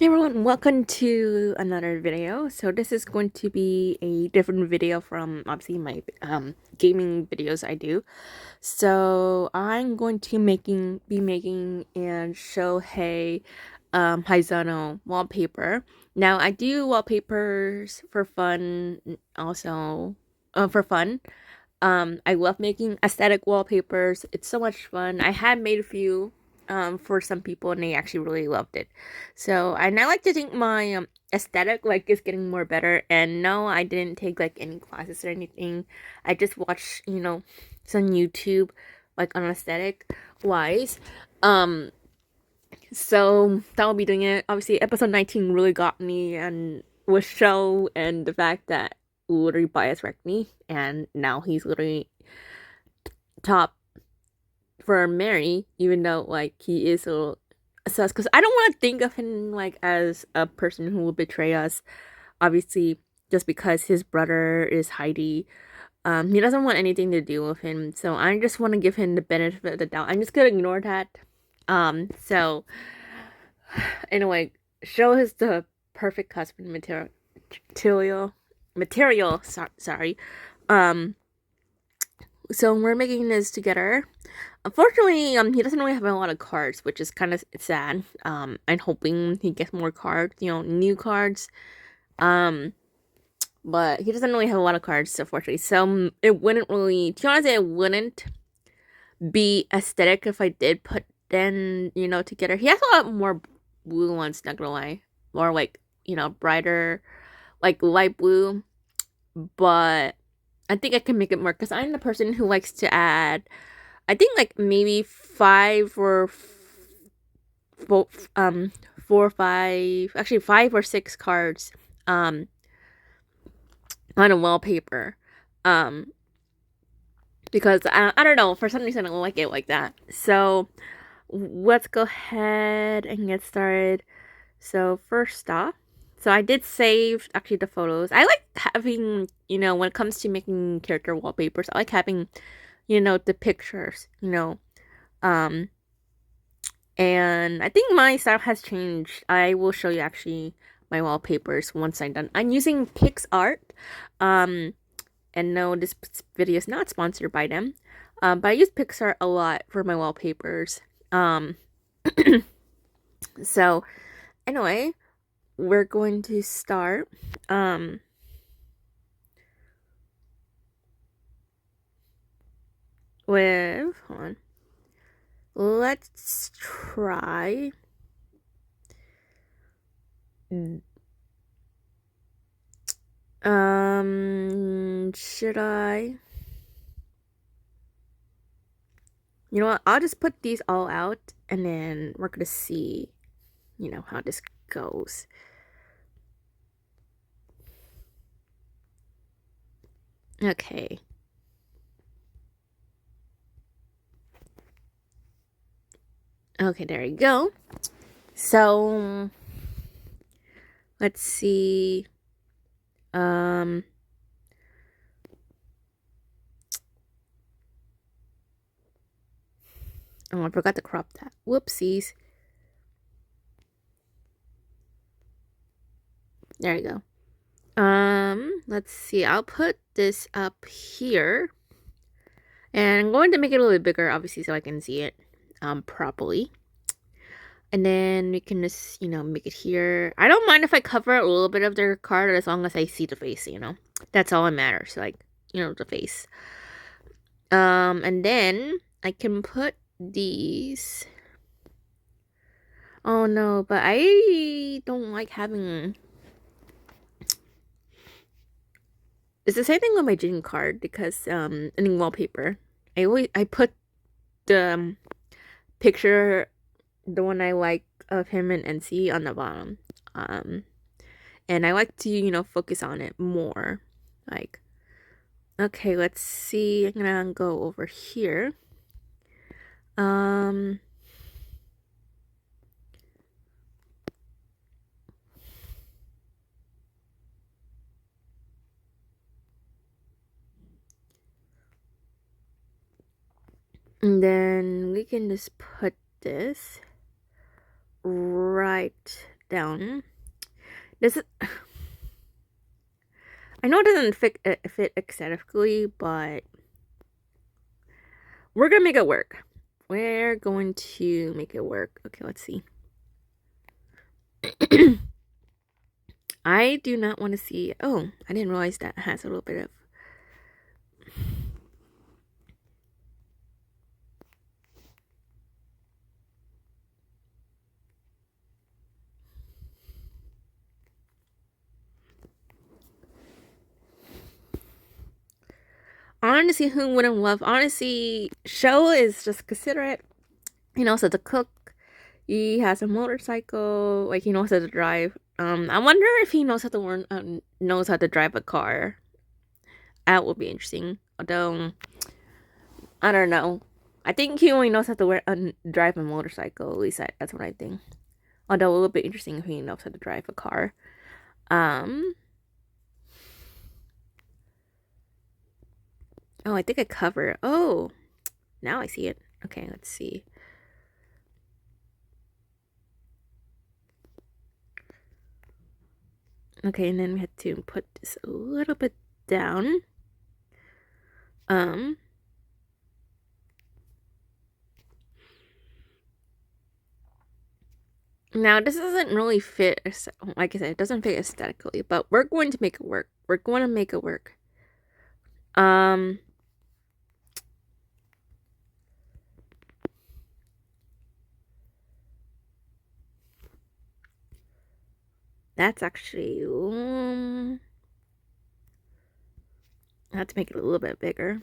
Hey everyone, welcome to another video. So this is going to be a different video from obviously my gaming videos I do. So I'm going to be making and show Haizano wallpaper. Now I do wallpapers for fun, also for fun. I love making aesthetic wallpapers. It's so much fun. I had made a few for some people and they actually really loved it. So I now like to think my aesthetic like is getting more better. And no, I didn't take like any classes or anything. I just watched, some YouTube like on aesthetic wise. Um so that will be doing it. Obviously episode 19 really got me and with show and the fact that literally bias wrecked me and now he's literally top for Mary, even though like he is a little sus. Because I don't want to think of him like as a person who will betray us. Obviously, just because his brother is Heidi, he doesn't want anything to do with him. So I just want to give him the benefit of the doubt. I'm just gonna ignore that. So anyway, show is the perfect husband material. Sorry. Um, so we're making this together. Unfortunately, he doesn't really have a lot of cards, which is kind of sad. I'm hoping he gets more cards, new cards. But he doesn't really have a lot of cards, unfortunately. So it wouldn't really, to be honest, it wouldn't be aesthetic if I did put them, together. He has a lot more blue ones, not gonna lie. More like, brighter, like light blue. But I think I can make it more because I'm the person who likes to add, I think like maybe four, 4 or 5, actually 5 or 6 cards, on a wallpaper, um, because I don't know, for some reason I like it like that. So let's go ahead and get started. So first off, so I did save actually the photos. I like having, when it comes to making character wallpapers, I like having, the pictures, um, and I think my style has changed. I will show you actually my wallpapers once I'm done. I'm using Picsart. Um, and no, this video is not sponsored by them. But I use Picsart a lot for my wallpapers. Um, so anyway, we're going to start. With, hold on. Let's try. Should I? You know what? I'll just put these all out and then we're gonna see, how this goes. Okay. Okay, there you go. So, let's see. Oh, I forgot to crop that. Whoopsies. There you go. Let's see. I'll put this up here. And I'm going to make it a little bit bigger, obviously, so I can see it, properly. And then we can just, make it here. I don't mind if I cover a little bit of their card as long as I see the face, That's all that matters, like, the face. And then I can put these. Oh no, but I don't like having. It's the same thing with my Jin card because in wallpaper, I put the picture, the one I like of him and NC on the bottom. And I like to, focus on it more. Like, okay, let's see. I'm gonna go over here. And then we can just put this right down. This is, I know it doesn't fit aesthetically, but we're gonna make it work. We're going to make it work. Okay, let's see. I do not want to see. Oh, I didn't realize that has a little bit of. Honestly, who wouldn't love? Honestly, Show is just considerate. He knows how to cook. He has a motorcycle. Like he knows how to drive. I wonder if he knows how to knows how to drive a car. That would be interesting. Although I don't know. I think he only knows how to drive a motorcycle. At least that's what I think. Although it would be interesting if he knows how to drive a car. Oh, I think I cover. Oh, now I see it. Okay, let's see. Okay, and then we had to put this a little bit down. Now this doesn't really fit, like I said, it doesn't fit aesthetically, but we're going to make it work. We're going to make it work. That's actually, I have to make it a little bit bigger.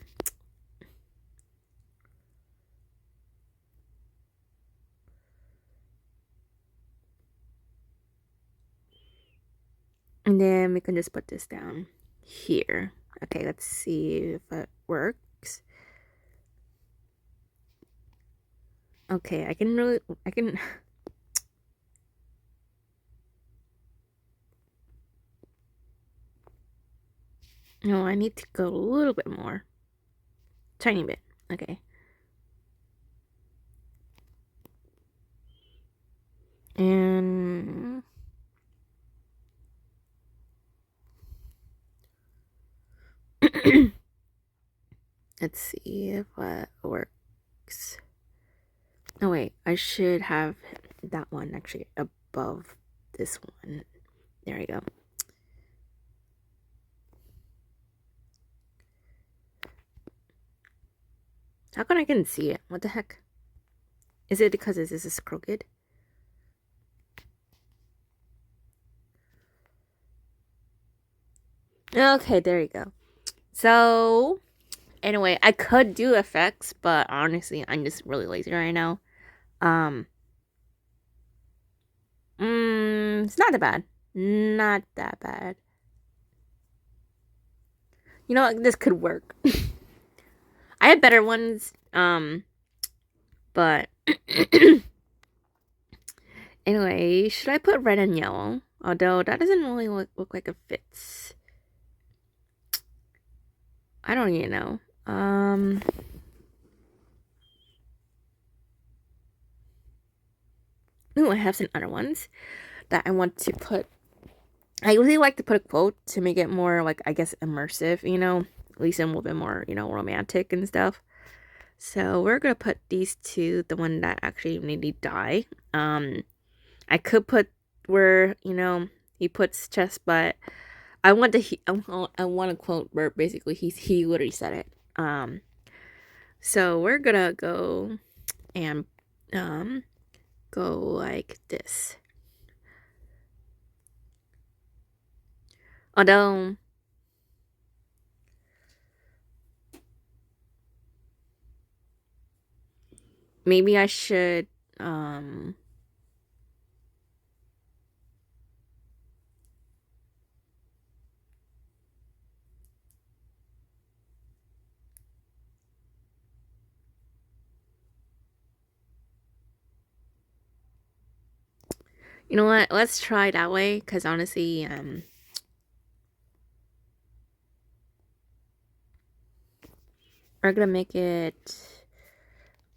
And then we can just put this down here. Okay, let's see if it works. Okay, I can no, I need to go a little bit more. Tiny bit. Okay. And let's see if it works. Oh wait, I should have that one actually above this one. There we go. How come I can see it? What the heck? Is it because this is crooked? Okay, there you go. So, anyway, I could do effects, but honestly, I'm just really lazy right now. It's not that bad. Not that bad. You know what? This could work. I have better ones, but anyway, should I put red and yellow? Although that doesn't really look like it fits. I don't even know. Ooh, I have some other ones that I want to put. I really like to put a quote to make it more, like, I guess, immersive, you know? At least a little bit more, you know, romantic and stuff. So we're gonna put these two, the one that actually made me die. I could put where, you know, he puts chest, but I want I want a quote where basically he literally said it. So we're gonna go and go like this. Although maybe I should you know what? Let's try that way, because honestly, we're gonna make it.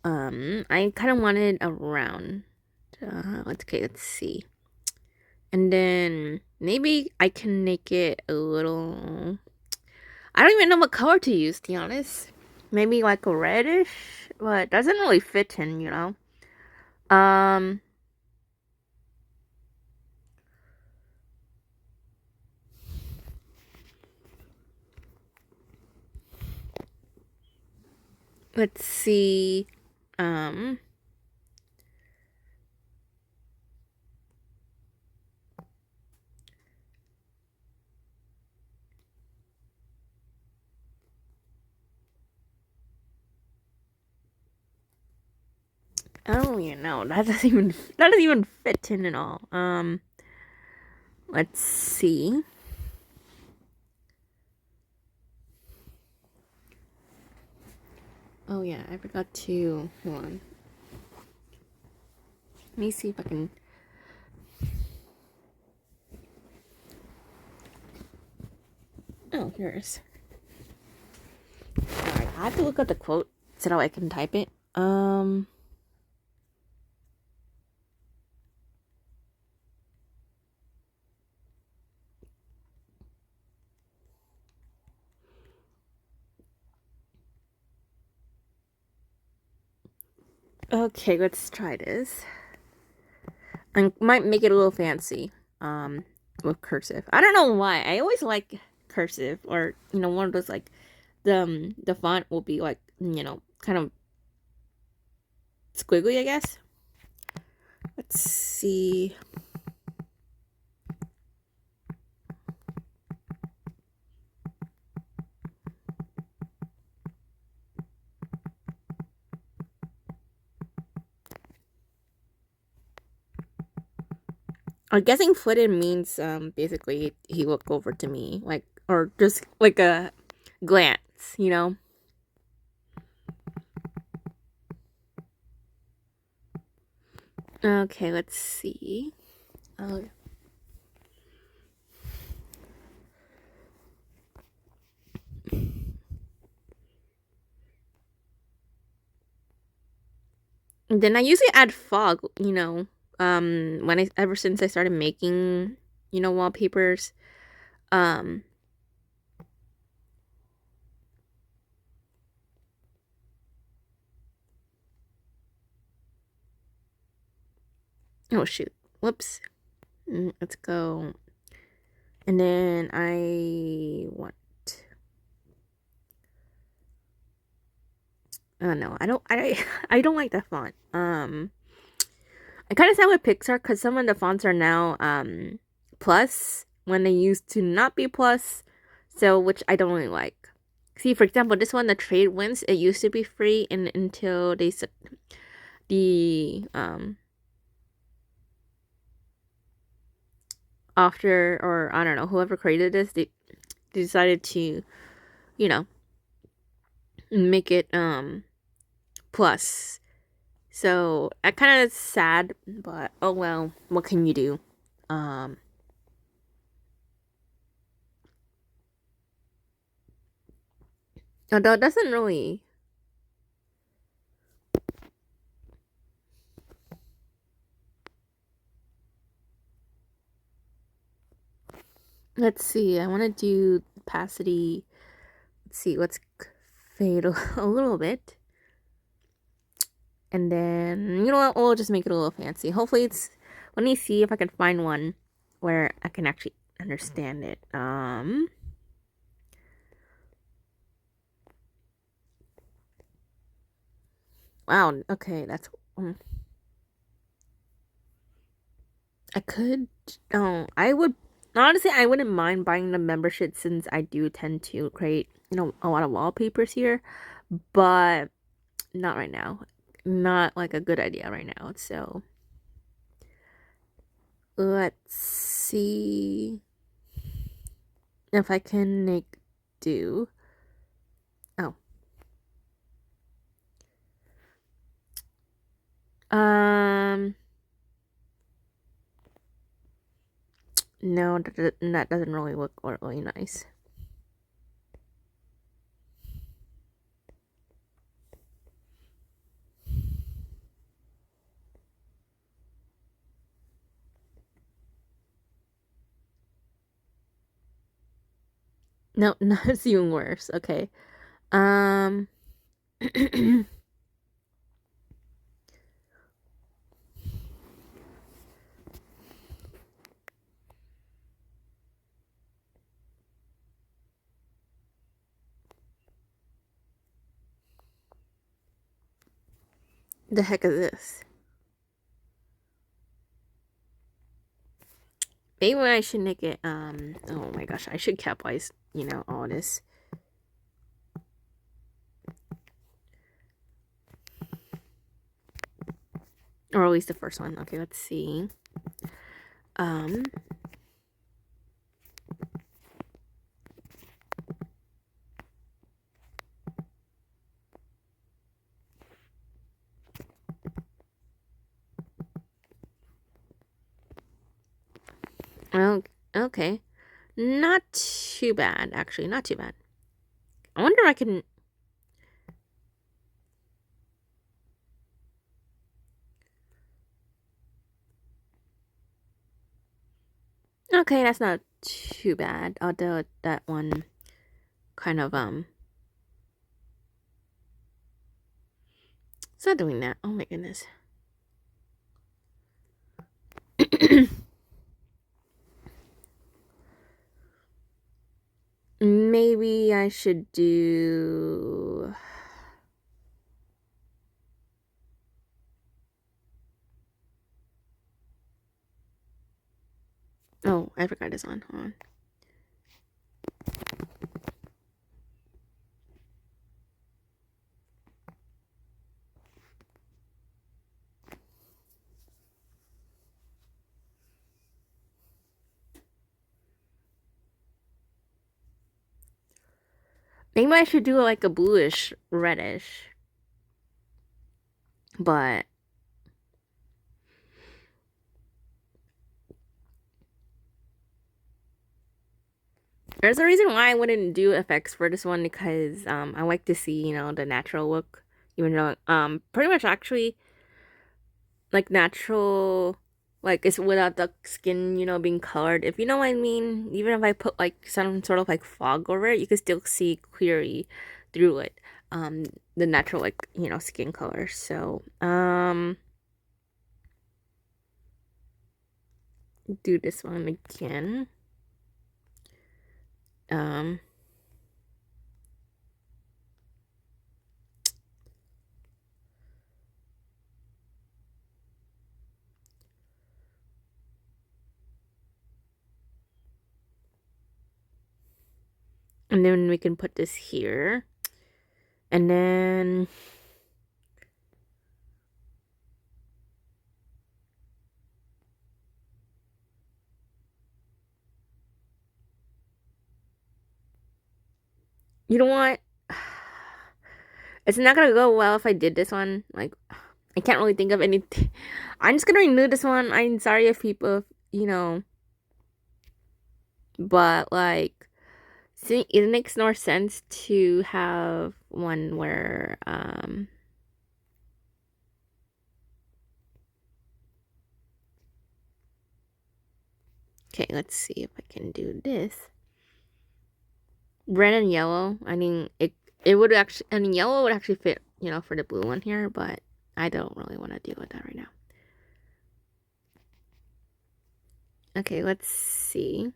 I kind of wanted around. Okay, let's see. And then maybe I can make it a little. I don't even know what color to use, to be honest. Maybe like a reddish, but it doesn't really fit in, you know. Um, let's see. Um, I don't even know. That doesn't even fit in at all. Let's see. Oh yeah, I forgot to hold on. Let me see if I can. Oh, here it is. Alright, I have to look at the quote so that I can type it. Okay, let's try this. I might make it a little fancy. With cursive. I don't know why. I always like cursive, or one of those like the font will be like kind of squiggly, I guess. Let's see. I'm guessing footed means basically he looked over to me, like, or just like a glance, you know. Okay, let's see. Oh. And then I usually add fog, when ever since I started making, wallpapers. Um, oh shoot. Whoops. Let's go. And then I want. Oh no, I don't like that font. I kind of sad with Picsart because some of the fonts are now plus when they used to not be plus, so which I don't really like. See, for example, this one, the trade winds, it used to be free, and until the after, or I don't know, whoever created this, they decided to, you know, make it plus. So I kind of sad, but oh well, what can you do? Um, Although it doesn't really. Let's see. I want to do opacity. Let's see. Let's fade a little bit, and then you know what? We'll just make it a little fancy. Hopefully, it's. Let me see if I can find one where I can actually understand it. Wow. Okay, that's. I could. Oh, I would. Honestly, I wouldn't mind buying the membership since I do tend to create, a lot of wallpapers here, but not right now. Not like a good idea right now. So let's see if I can make do. Oh. Um. No, that doesn't really look really nice. No, no, it's even worse. Okay. Um, the heck is this? Maybe I should make it, oh my gosh, I should capitalize, all this. Or at least the first one. Okay, let's see. Um, well, okay. Not too bad, actually. Not too bad. I wonder if I can... Okay, that's not too bad. Although that one kind of, it's not doing that. Oh my goodness. Maybe I should do... Oh, I forgot this one. Hold on. Maybe I should do like a bluish reddish. But there's a reason why I wouldn't do effects for this one, because I like to see, the natural look. Even though pretty much actually like natural, like it's without the skin, being colored. If you know what I mean. Even if I put like some sort of like fog over it, you can still see clearly through it. The natural, like, skin color. So do this one again. And then we can put this here. And then you know what? It's not gonna go well if I did this one. Like, I can't really think of anything. I'm just gonna renew this one. I'm sorry if people, but like, see, it makes more sense to have one where, okay, let's see if I can do this. Red and yellow. I mean, it would actually, I mean, yellow would actually fit, for the blue one here, but I don't really want to deal with that right now. Okay, let's see.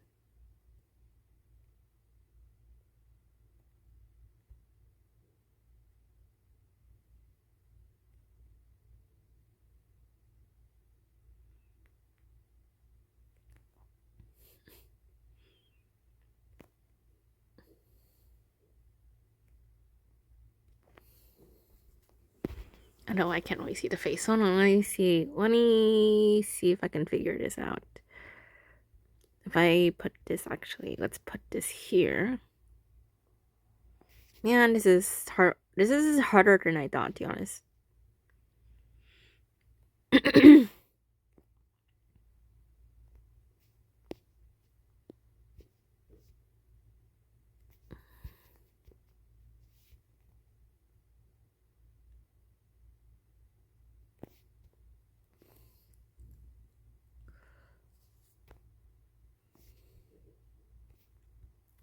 I know I can't really see the face. Hold on, let me see. Let me see if I can figure this out. If I put this, actually, let's put this here. Man, this is hard. This is harder than I thought, to be honest.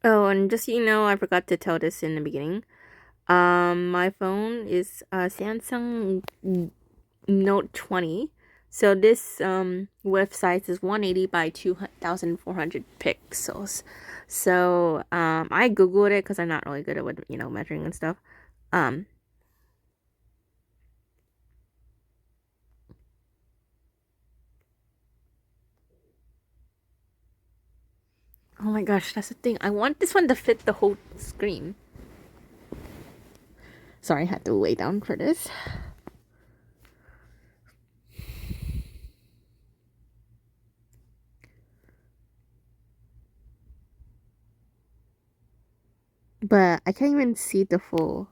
Oh, and just so you know, I forgot to tell this in the beginning. My phone is a Samsung Note 20. So this width size is 180 by 2400 pixels. So I googled it because I'm not really good at measuring and stuff. Um, oh my gosh, that's the thing. I want this one to fit the whole screen. Sorry, I had to lay down for this. But I can't even see the full.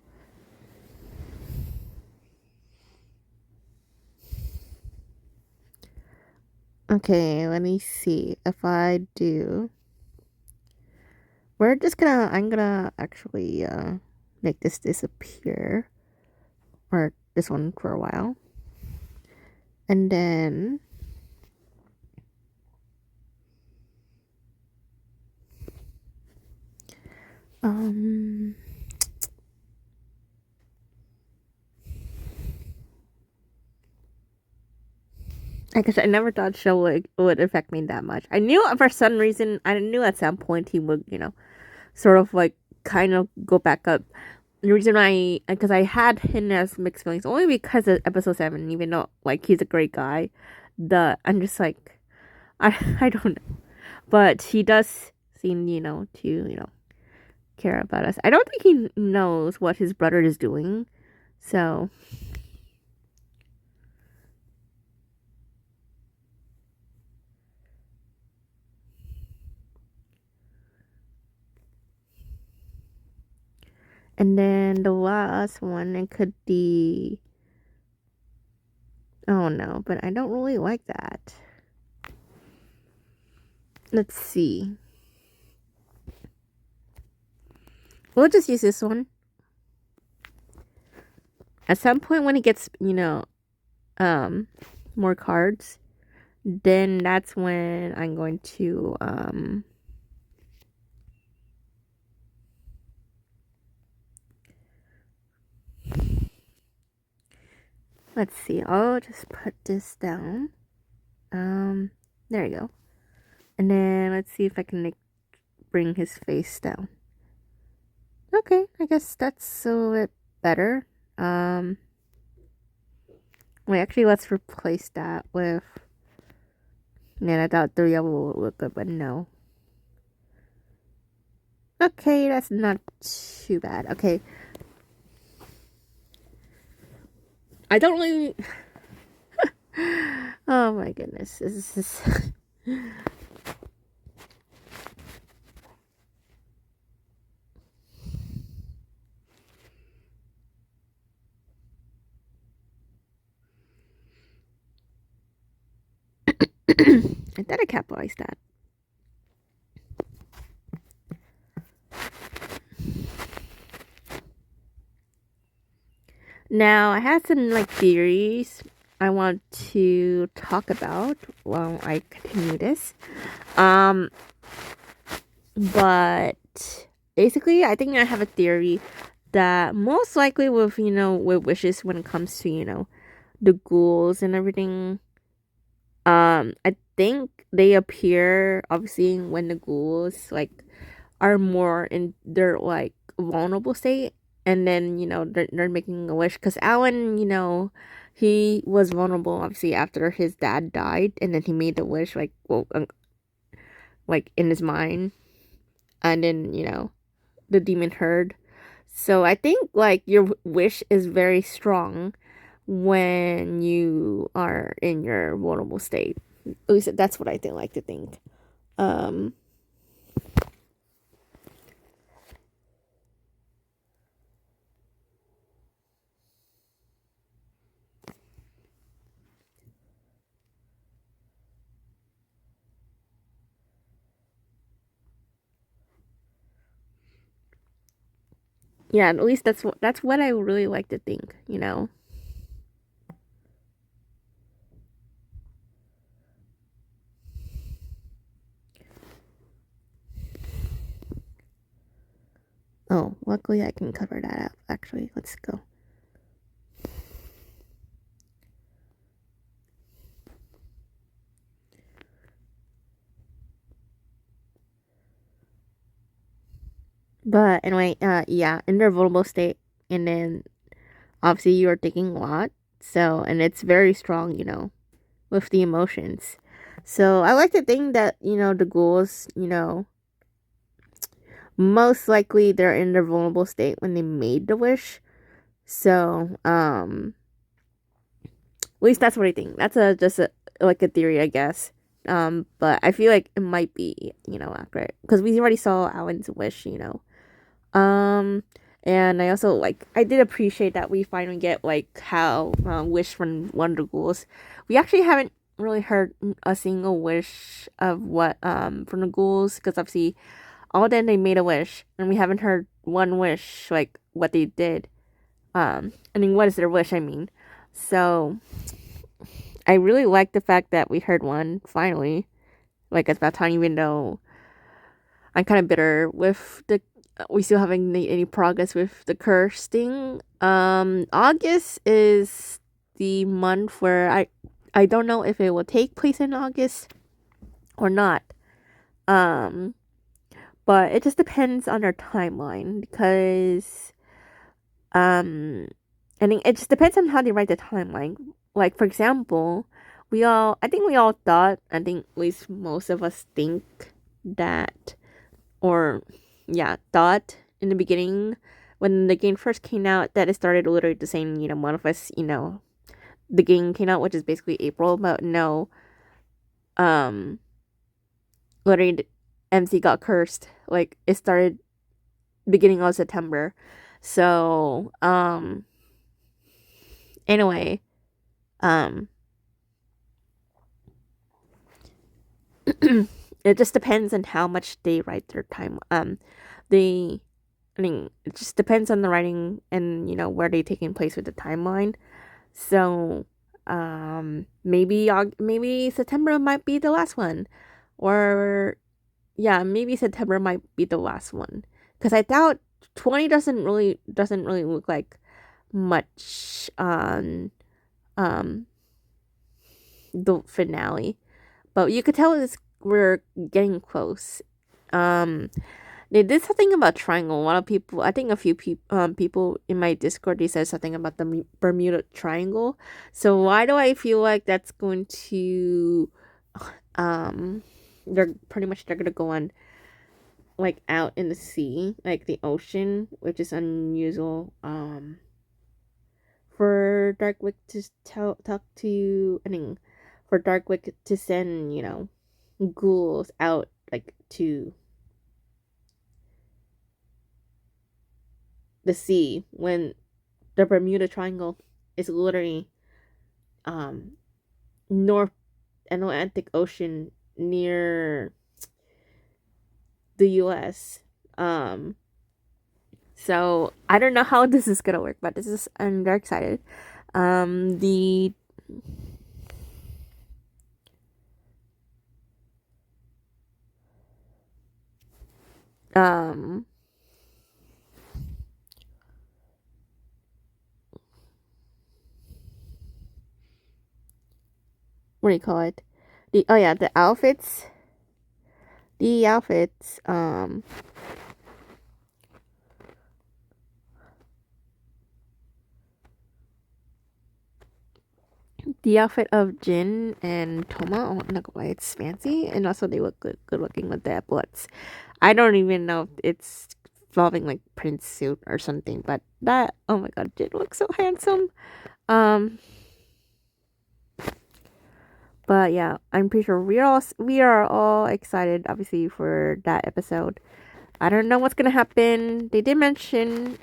Okay, let me see if I do. I'm gonna actually make this disappear, or this one for a while, and then um I guess I never thought show would affect me that much. I knew for some reason, I knew at some point he would, sort of like kind of go back up. The reason because I had him as mixed feelings only because of episode 7, even though like he's a great guy, I'm just like, I don't know, but he does seem to care about us. I don't think he knows what his brother is doing, so and then the last one, it could be, oh no, but I don't really like that. Let's see. We'll just use this one. At some point when he gets, more cards, then that's when I'm going to let's see. I'll just put this down. There you go. And then let's see if I can bring his face down. Okay, I guess that's a little bit better. Wait, actually, let's replace that with. Man, I thought the yellow would look good, but no. Okay, that's not too bad. Okay. I don't really. Oh my goodness. This is. I thought I capitalized that. Now, I had some like theories I want to talk about while I continue this. But basically, I think I have a theory that most likely with with wishes when it comes to the ghouls and everything. I think they appear obviously when the ghouls like are more in their like vulnerable state, and then they're making a wish because Alan, he was vulnerable obviously after his dad died, and then he made the wish like like in his mind, and then the demon heard. So I think like your wish is very strong when you are in your vulnerable state. At least that's what I think. Like to think. Um, yeah, at least that's what I really like to think. Oh, luckily I can cover that up. Actually, let's go. But anyway, yeah, in their vulnerable state, and then obviously you are thinking a lot. So, and it's very strong, with the emotions. So I like to think that, the ghouls, most likely they're in their vulnerable state when they made the wish. So, at least that's what I think. That's just like a theory, I guess. But I feel like it might be, accurate because we already saw Alan's wish. Um, and I also I did appreciate that we finally get how wish from one of the ghouls. We actually haven't really heard a single wish of what from the ghouls because obviously all then they made a wish and we haven't heard one wish what they did. I mean, what is their wish? I mean, so I really like the fact that we heard one finally. It's about time, even though I'm kind of bitter with the we still haven't made any progress with the curse thing. August is the month where I don't know if it will take place in August or not. Um, but it just depends on our timeline because I think it just depends on how they write the timeline. Like for example, I think we all thought, I think at least most of us think that, or yeah, thought in the beginning when the game first came out that it started literally the same, one of us, the game came out, which is basically April, but no, um, literally the MC got cursed. Like it started beginning of September. So, anyway, um, it just depends on how much they write their time. They, I mean, it just depends on the writing and where they taking place with the timeline. So, maybe September might be the last one, or yeah, maybe September might be the last one because I doubt 20 doesn't really look like much on um the finale, but you could tell we're getting close. Um, they did something about triangle. A lot of people, I think a few people in my Discord, they said something about the Bermuda Triangle. So why do I feel like that's going to, um, they're gonna go on out in the sea, like the ocean, which is unusual. For Darkwick to talk to, I mean, for Darkwick to send, ghouls out to the sea when the Bermuda Triangle is literally um North Atlantic Ocean near the US. Um so I don't know how this is gonna work, but I'm very excited. The um what do you call it? The outfits. The outfits the outfit of Jin and Toma, oh, not gonna lie, it's fancy, and also they look good looking with their bullets. I don't even know if it's involving Prince suit or something, but that, oh my god, Jin looks so handsome. Um, but yeah, I'm pretty sure we are all excited, obviously, for that episode. I don't know what's gonna happen. They did mention,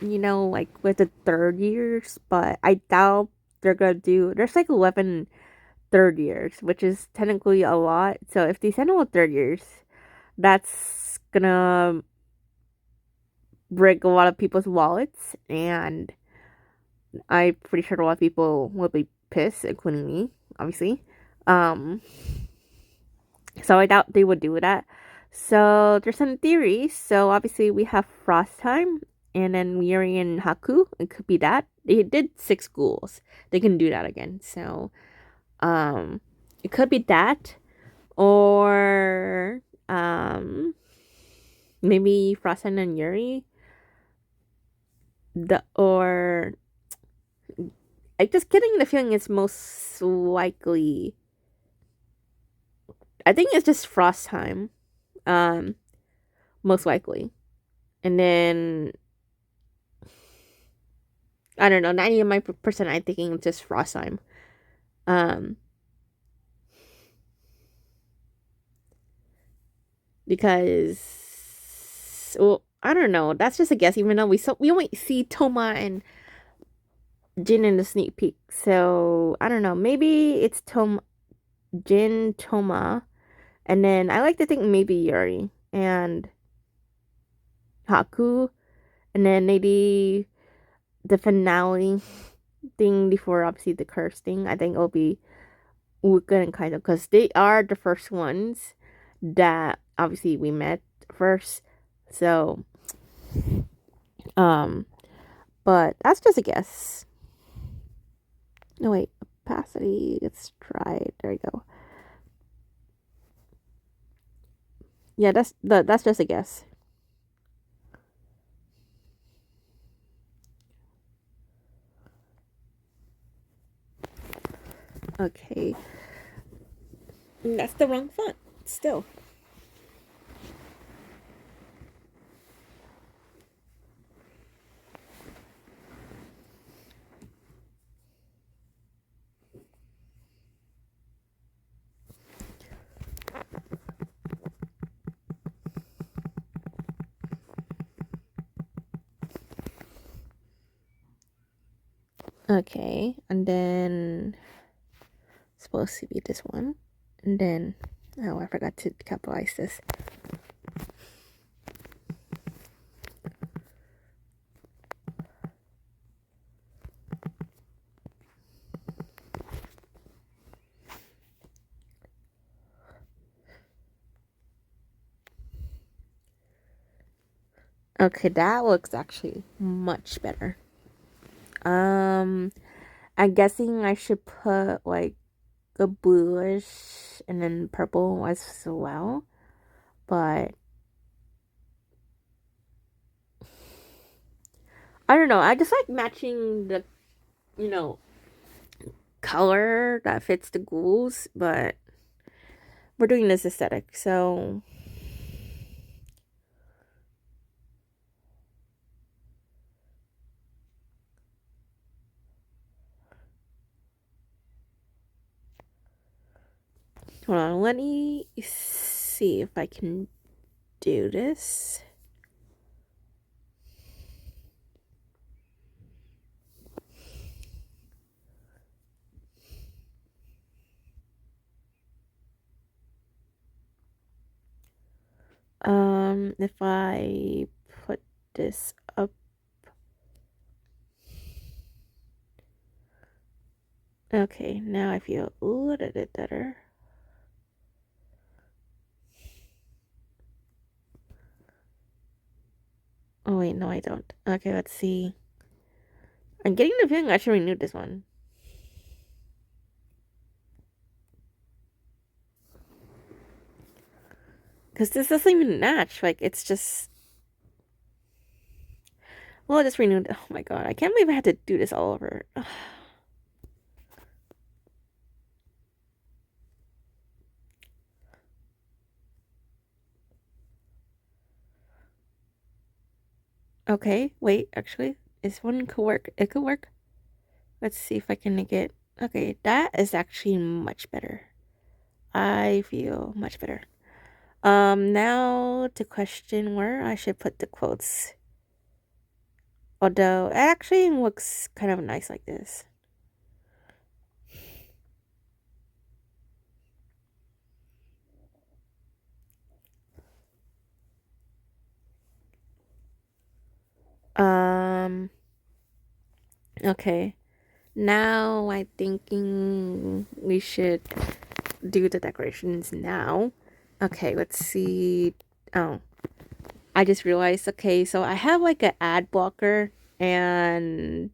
with the third years, but I doubt they're gonna do. There's 11 third years, which is technically a lot. So if they send all third years, that's gonna break a lot of people's wallets, and I'm pretty sure a lot of people will be pissed, including me, obviously. Um, so I doubt they would do that. So there's some theories. So obviously we have Frost Time, and then Yuri and Haku. It could be that. They did 6 ghouls. They can do that again. So, it could be that, or maybe Frozen and Yuri. Or I just getting the feeling it's most likely. I think it's just Frost time. Um, Most likely, and then I don't know. 90 of my percent, I'm thinking it's just Frost time. Um, because well, I don't know. That's just a guess. Even though we only see Toma and Jin in the sneak peek, so I don't know. Maybe it's Jin, Toma, and then I like to think maybe Yuri and Haku, and then maybe the finale thing before obviously the curse thing. I think it'll be Wuka and Kaido because they are the first ones that obviously we met first. So, um, but that's just a guess. No wait, opacity. Let's try it. There you go. Yeah, that's just a guess. Okay, that's the wrong font. Still. Okay, and then it's supposed to be this one, and then oh, I forgot to capitalize this. Okay, that looks actually much better. I'm guessing I should put like a bluish and then purple as well. But I don't know. I just like matching the, you know, color that fits the ghouls. But we're doing this aesthetic, so hold on. Let me see if I can do this. If I put this up. Okay, now I feel a little bit better. Oh wait, no I don't. Okay, let's see. I'm getting the feeling I should renew this one. Because this doesn't even match. Like, it's just... Well, I just renewed... Oh my god, I can't believe I had to do this all over. Okay, wait, actually. This one could work. It could work. Let's see if I can get... Okay, that is actually much better. I feel much better. Now to question where I should put the quotes. Although, it actually looks kind of nice like this. Okay. Now I'm thinking we should do the decorations now. Okay, let's see. Oh. I just realized, okay, so I have like an ad blocker and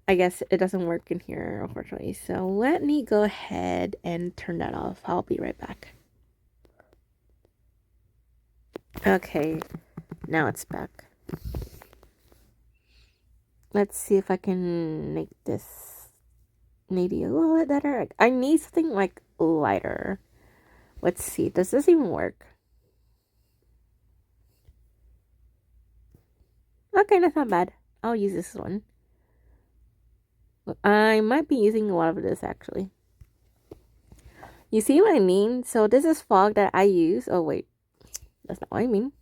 I guess it doesn't work in here, unfortunately. So let me go ahead and turn that off. I'll be right back. Okay, now it's back. Let's see if I can make this maybe a little bit better. I need something like lighter. Let's see, does this even work? Okay, that's not bad. I'll use this one. I might be using a lot of this actually. You see what I mean? So this is fog that I use. Oh wait, that's not what I mean.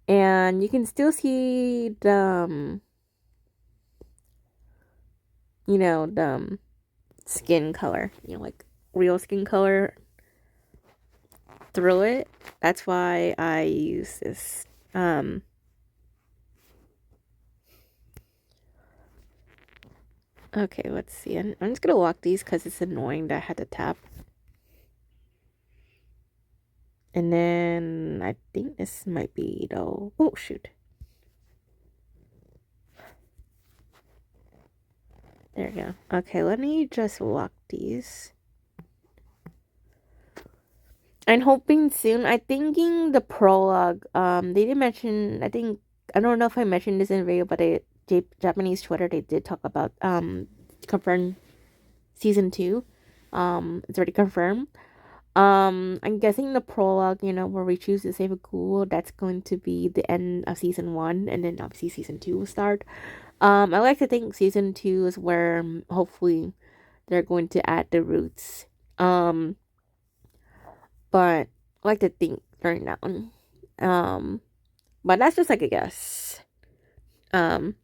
And you can still see the, the skin color, like real skin color through it. That's why I use this. Okay, let's see. I'm just gonna lock these because it's annoying that I had to tap. And then I think this might be though. Oh shoot. There we go. Okay, let me just lock these. I'm hoping soon. I'm thinking the prologue. They did mention. I don't know if I mentioned this in the video, but Japanese Twitter they did talk about confirmed season 2. It's already confirmed. I'm guessing the prologue, where we choose to save a ghoul, that's going to be the end of season 1, and then obviously season 2 will start. I like to think season 2 is where hopefully they're going to add the roots. But I like to think during that one. But that's just like a guess. Um,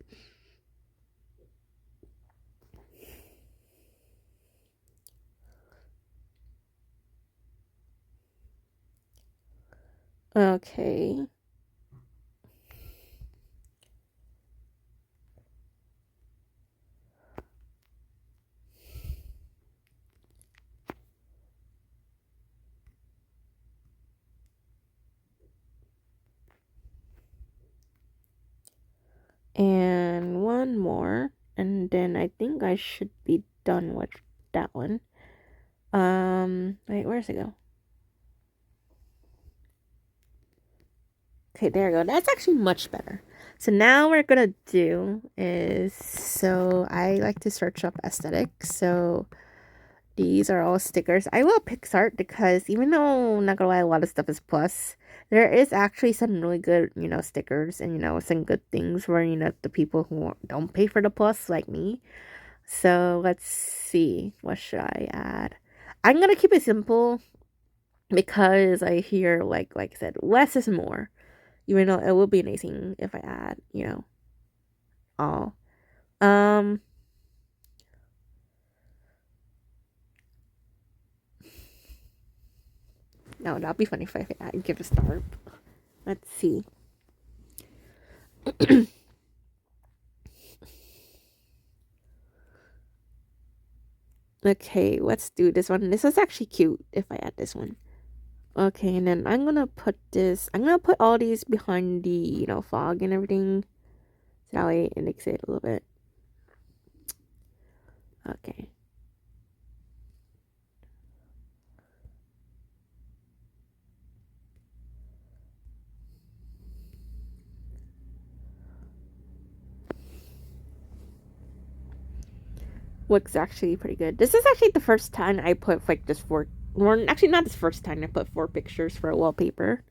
okay. And one more, and then I think I should be done with that one. Wait, where's it go? Okay, there we go. That's actually much better. So now what we're gonna do is, so I like to search up aesthetics. So these are all stickers. I love Picsart because even though I'm not gonna lie, a lot of stuff is plus, there is actually some really good, stickers and some good things for the people who don't pay for the plus like me. So let's see, what should I add? I'm gonna keep it simple because I hear like I said, less is more. Even though it would be amazing if I add, all. Um, no, that'd be funny if I give a star. Let's see. Okay, let's do this one. This is actually cute if I add this one. Okay, and then I'm gonna put this. I'm gonna put all these behind the fog and everything. So that way it makes it a little bit. Okay. Looks actually pretty good. This is actually the first time I put like just four. Well, actually, not the first time I put 4 pictures for a wallpaper.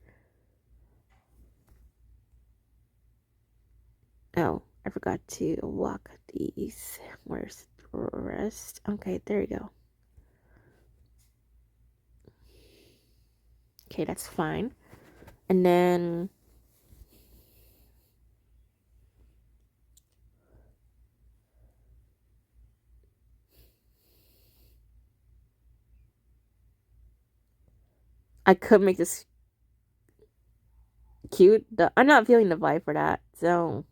Oh, I forgot to lock these. Where's the rest? Okay, there you go. Okay, that's fine. And then I could make this cute. I'm not feeling the vibe for that, so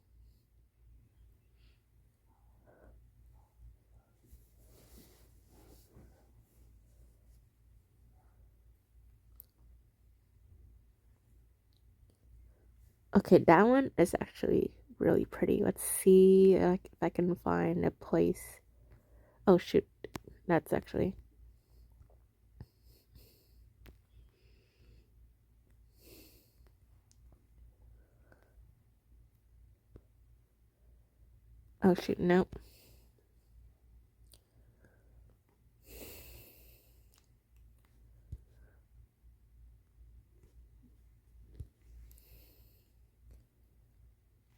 Okay, that one is actually really pretty. Let's see if I can find a place. Oh shoot, that's actually. Oh shoot, nope.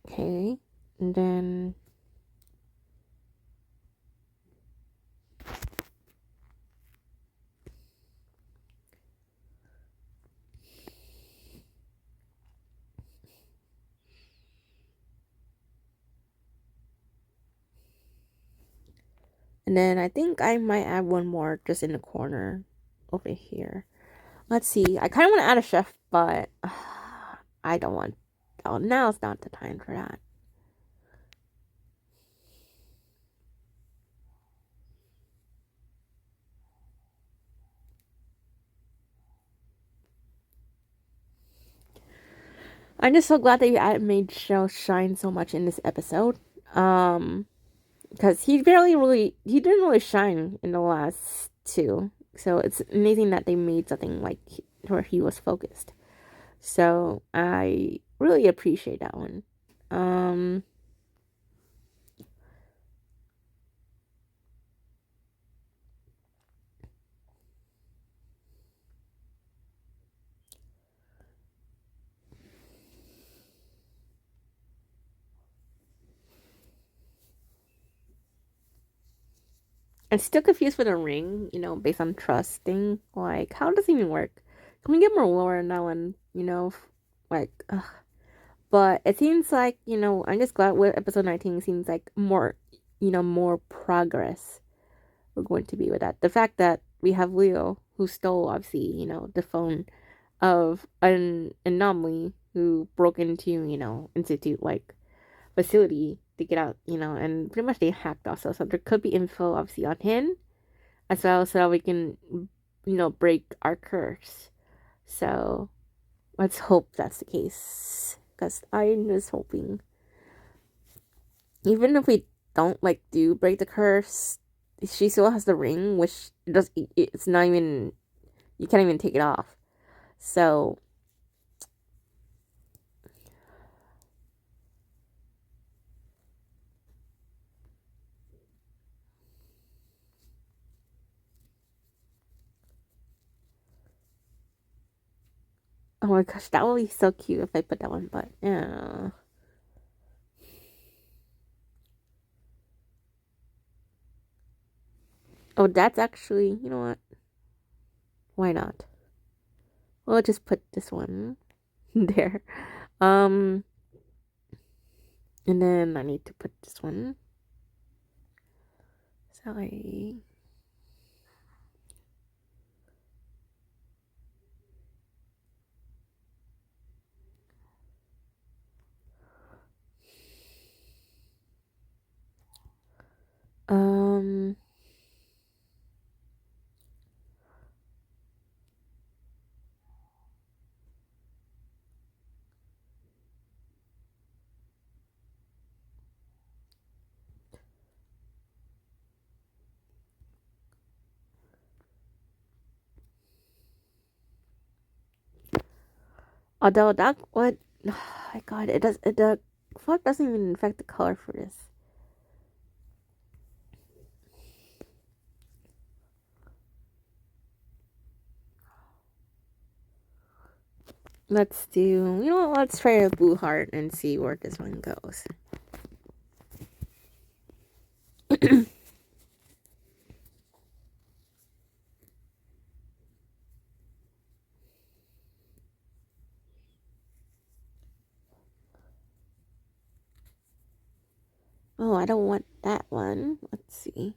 Okay, and then I think I might add one more just in the corner over here. Let's see. I kind of want to add a chef, but I don't want. Oh, now's not the time for that. I'm just so glad that you made Shell shine so much in this episode. Because he didn't really shine in the last two. So it's amazing that they made something like where he was focused. So I really appreciate that one. Um, I'm still confused with the ring, based on trusting. Like, how does it even work? Can we get more lore on that one? Like, ugh. But it seems like, I'm just glad with episode 19 seems like more, more progress we're going to be with that. The fact that we have Leo, who stole, obviously, the phone of an anomaly who broke into, institute like facility to get out, and pretty much they hacked also. So there could be info, obviously, on him as well, so we can, break our curse. So let's hope that's the case. Because I'm just hoping. Even if we don't do break the curse, she still has the ring, which it's not even, you can't even take it off. So oh my gosh, that would be so cute if I put that one, but yeah. Oh, that's actually, you know what? Why not? We'll just put this one there. Um, and then I need to put this one. Sorry. Um, although that what, oh my god, the fuck doesn't even affect the color for this. Let's do, let's try a blue heart and see where this one goes. Oh, I don't want that one. Let's see.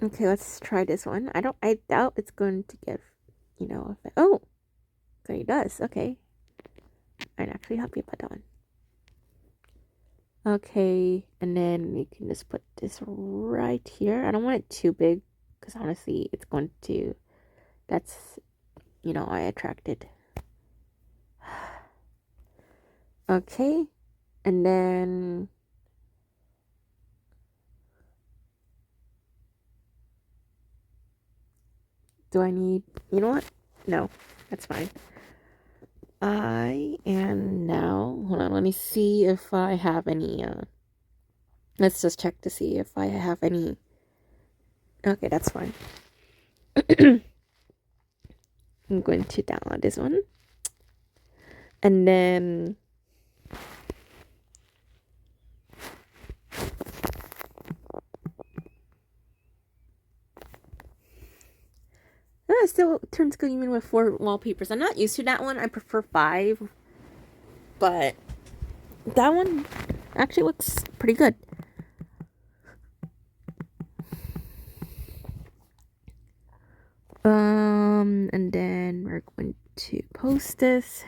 Okay, let's try this one. I doubt it's going to give, oh, okay, it does. Okay. I'd actually help you put that one. Okay, and then we can just put this right here. I don't want it too big because honestly, it's going to, that's, I attracted. Okay, and then do I need, you know what? No, that's fine. And now, hold on, let me see if I have any, let's just check to see if I have any. Okay, that's fine. I'm going to download this one. And then it still turns good even with 4 wallpapers. I'm not used to that one. I prefer 5. But that one actually looks pretty good. And then we're going to post this.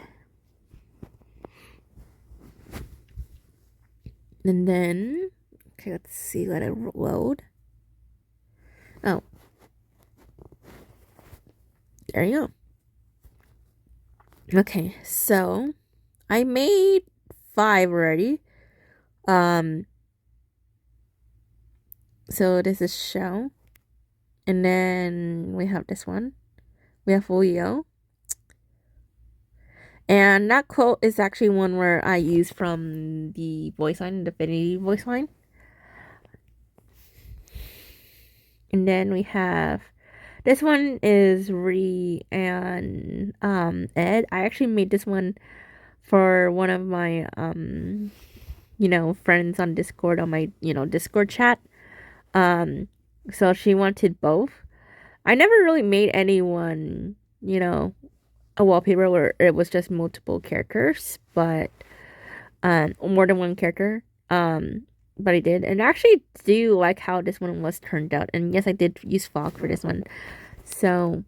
And then, okay, let's see, let it load. Oh. There you go. Okay, so I made 5 already. So this is show. And then we have this one. We have Leo. And that quote is actually one where I use from the voice line, the Infinity voice line. And then we have this one is Ree and Ed. I actually made this one for one of my friends on Discord, on my Discord chat. So she wanted both. I never really made anyone, a wallpaper where it was just multiple characters, but more than one character. But I did, and I actually do like how this one was turned out. And yes, I did use fog for this one. So,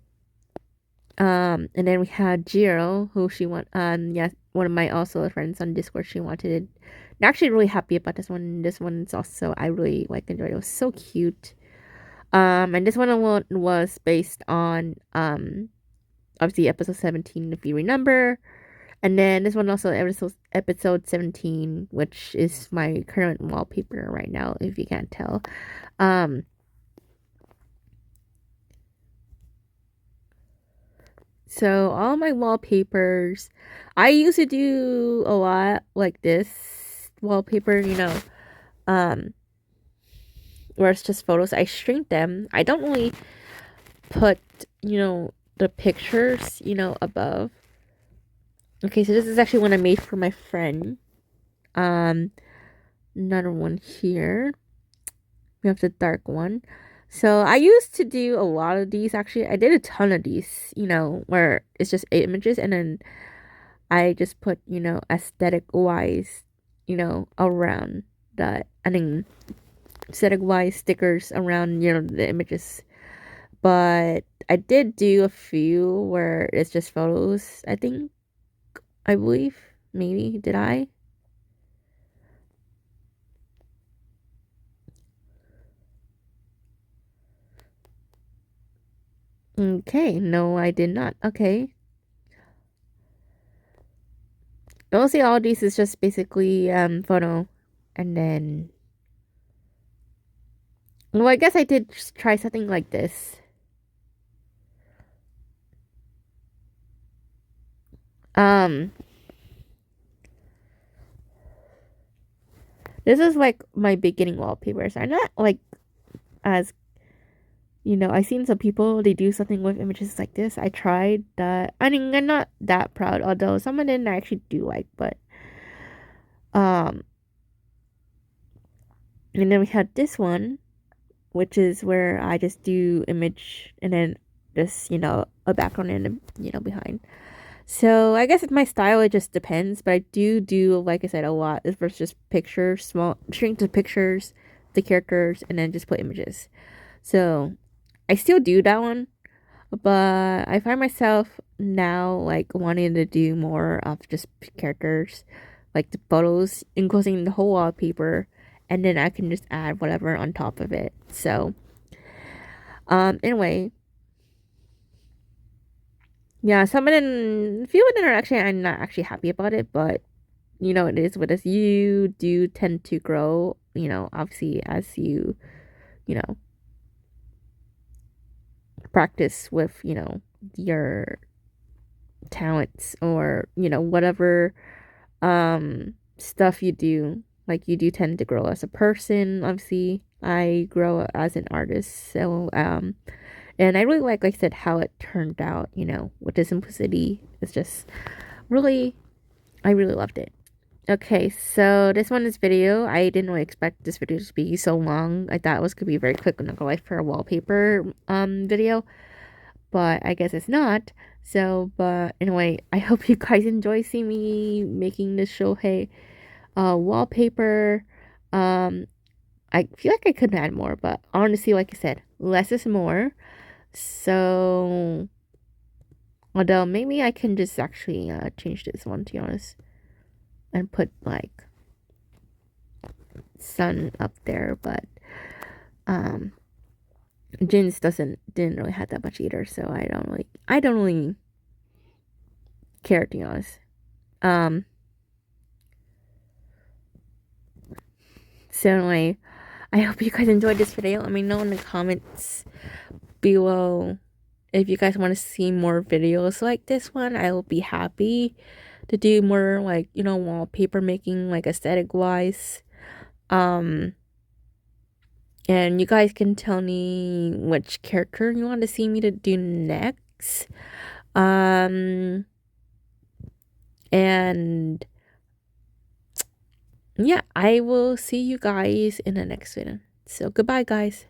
and then we had Jiro, who she want, yes, one of my also friends on Discord. She wanted it. I'm actually really happy about this one. This one's also I really enjoyed. It was so cute. And this one was based on obviously episode 17, if you remember. And then this one also episode 17, which is my current wallpaper right now, if you can't tell. So all my wallpapers, I used to do a lot like this wallpaper, where it's just photos. I shrink them. I don't really put, the pictures, above. Okay, so this is actually one I made for my friend. Another one here. We have the dark one. So I used to do a lot of these. Actually, I did a ton of these, where it's just 8 images, and then I just put, aesthetic wise, around that. I mean, aesthetic wise stickers around, the images. But I did do a few where it's just photos, I believe. Maybe. Did I? Okay. No, I did not. Okay. Mostly all these is just basically photo, and then well, I guess I did just try something like this. Um this is like my beginning wallpapers. I'm not like as I've seen some people they do something with images like this. I tried that. I mean, I'm not that proud, although some of them I actually do like, but um and then we had this one, which is where I just do image and then just, a background and behind. So I guess it's my style, it just depends, but I do like I said a lot. It's first just pictures, small shrink the pictures, the characters, and then just put images. So I still do that one, but I find myself now like wanting to do more of just characters, like the photos enclosing the whole wallpaper, and then I can just add whatever on top of it. So anyway, yeah, a few of them are actually, I'm not actually happy about it, but you know, it is what it is. You do tend to grow, you know, obviously as you know, practice with, you know, your talents, or, you know, whatever stuff you do. Like, you do tend to grow as a person. Obviously, I grow as an artist. So and I really like I said, how it turned out, you know, with the simplicity. It's just really, I really loved it. Okay, so this one is video. I didn't really expect this video to be so long. I thought it was gonna be very quick, and go live for a wallpaper video, but I guess it's not. So, but anyway, I hope you guys enjoy seeing me making this Shohei wallpaper. Um, I feel like I could add more, but honestly, like I said, less is more. So, although maybe I can just actually change this one, to be honest, and put like sun up there, but um Jin's didn't really have that much either, so I don't really care, to be honest. Um so anyway, I hope you guys enjoyed this video. Let me know in the comments below if you guys want to see more videos like this one. I will be happy to do more, like, you know, wallpaper making, like aesthetic wise. And you guys can tell me which character you want to see me to do next. And yeah, I will see you guys in the next video. So goodbye, guys.